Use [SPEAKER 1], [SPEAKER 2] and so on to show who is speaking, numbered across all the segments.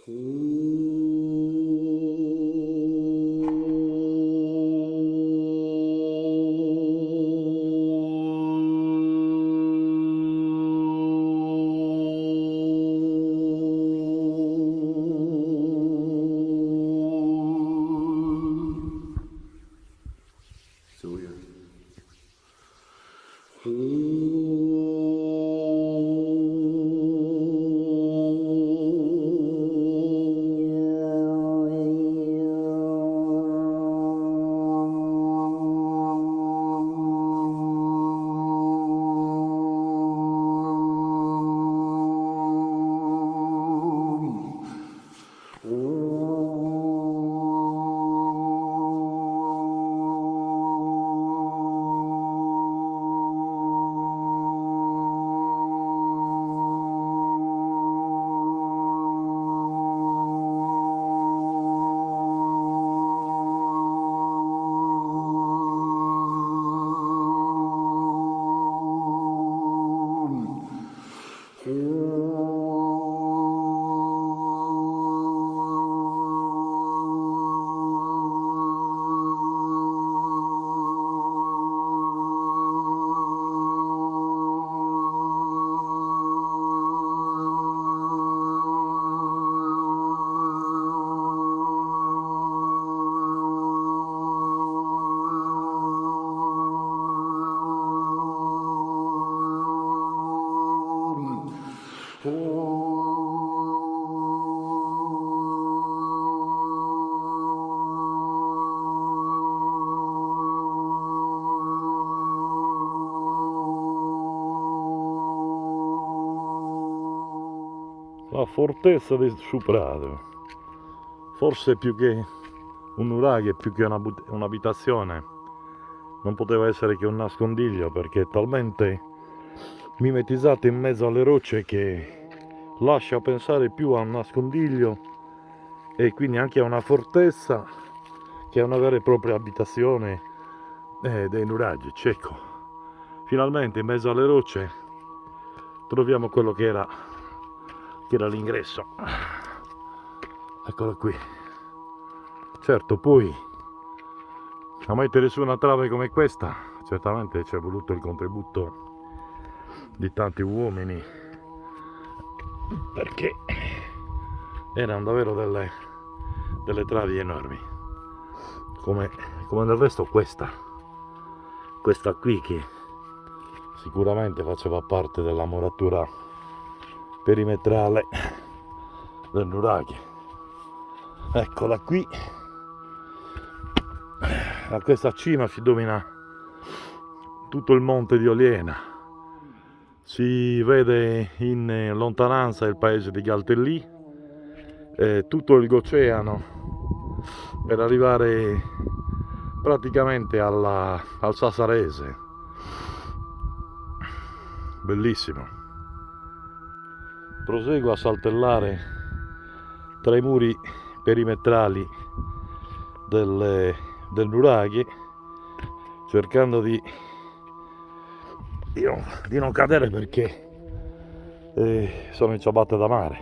[SPEAKER 1] So weird.
[SPEAKER 2] La fortezza di Sciuprato, forse più che un nuraghe, più che un'abitazione, non poteva essere che un nascondiglio, perché è talmente mimetizzato in mezzo alle rocce che lascia pensare più a un nascondiglio e quindi anche a una fortezza che a una vera e propria abitazione dei nuraghi. Ecco, finalmente in mezzo alle rocce troviamo quello che era l'ingresso. Eccolo qui. Certo, poi a mettere su una trave come questa certamente ci è voluto il contributo di tanti uomini, perché erano davvero delle travi enormi, come del resto questa qui, che sicuramente faceva parte della muratura perimetrale del nuraghe. Eccola qui. A questa cima si domina tutto il monte di Oliena, si vede in lontananza il paese di Galtellì, tutto il Goceano, per arrivare praticamente al Sassarese. Bellissimo. Proseguo a saltellare tra i muri perimetrali del nuraghe, cercando di non cadere, perché sono in ciabatte da mare.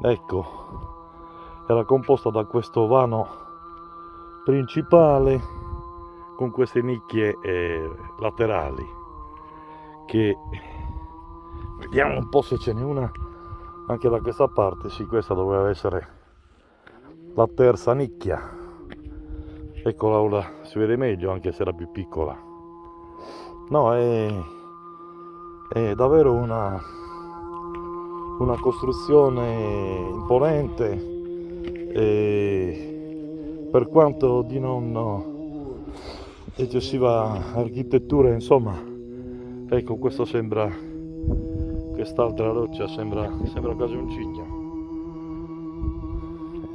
[SPEAKER 2] Ecco, era composta da questo vano principale con queste nicchie laterali, che vediamo un po' se ce n'è una anche da questa parte. Sì, questa doveva essere la terza nicchia. Eccola, ora si vede meglio, anche se era più piccola. No, è davvero una costruzione imponente, e per quanto di non eccessiva architettura, insomma, ecco, quest'altra roccia sembra quasi un cigno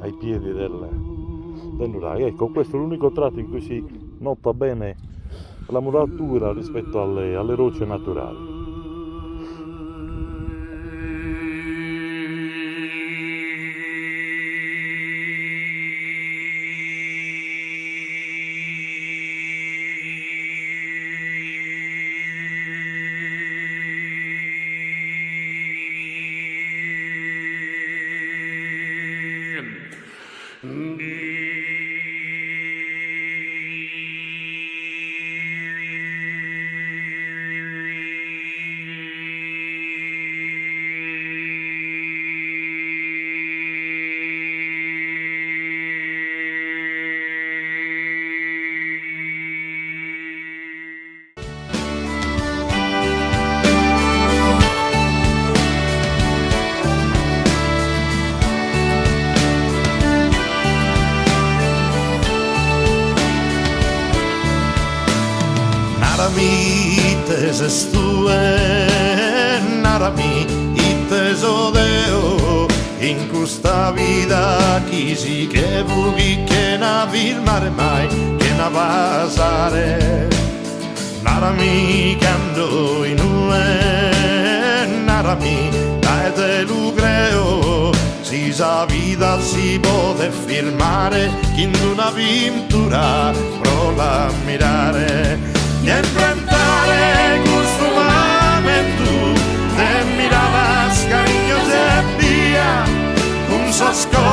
[SPEAKER 2] ai piedi del nuraghe. Ecco, questo è l'unico tratto in cui si nota bene la muratura rispetto alle rocce naturali.
[SPEAKER 1] Narami te stue, narami te sodeo, in questa vita chi si che vuoi che na filmare mai, che na passare. Narami quando in ue, narami dai te lo creo, si sa vita si può filmare, chi in una pintura prova a mirare. E enfrentare questo momento e mirare scarigno se via un sosco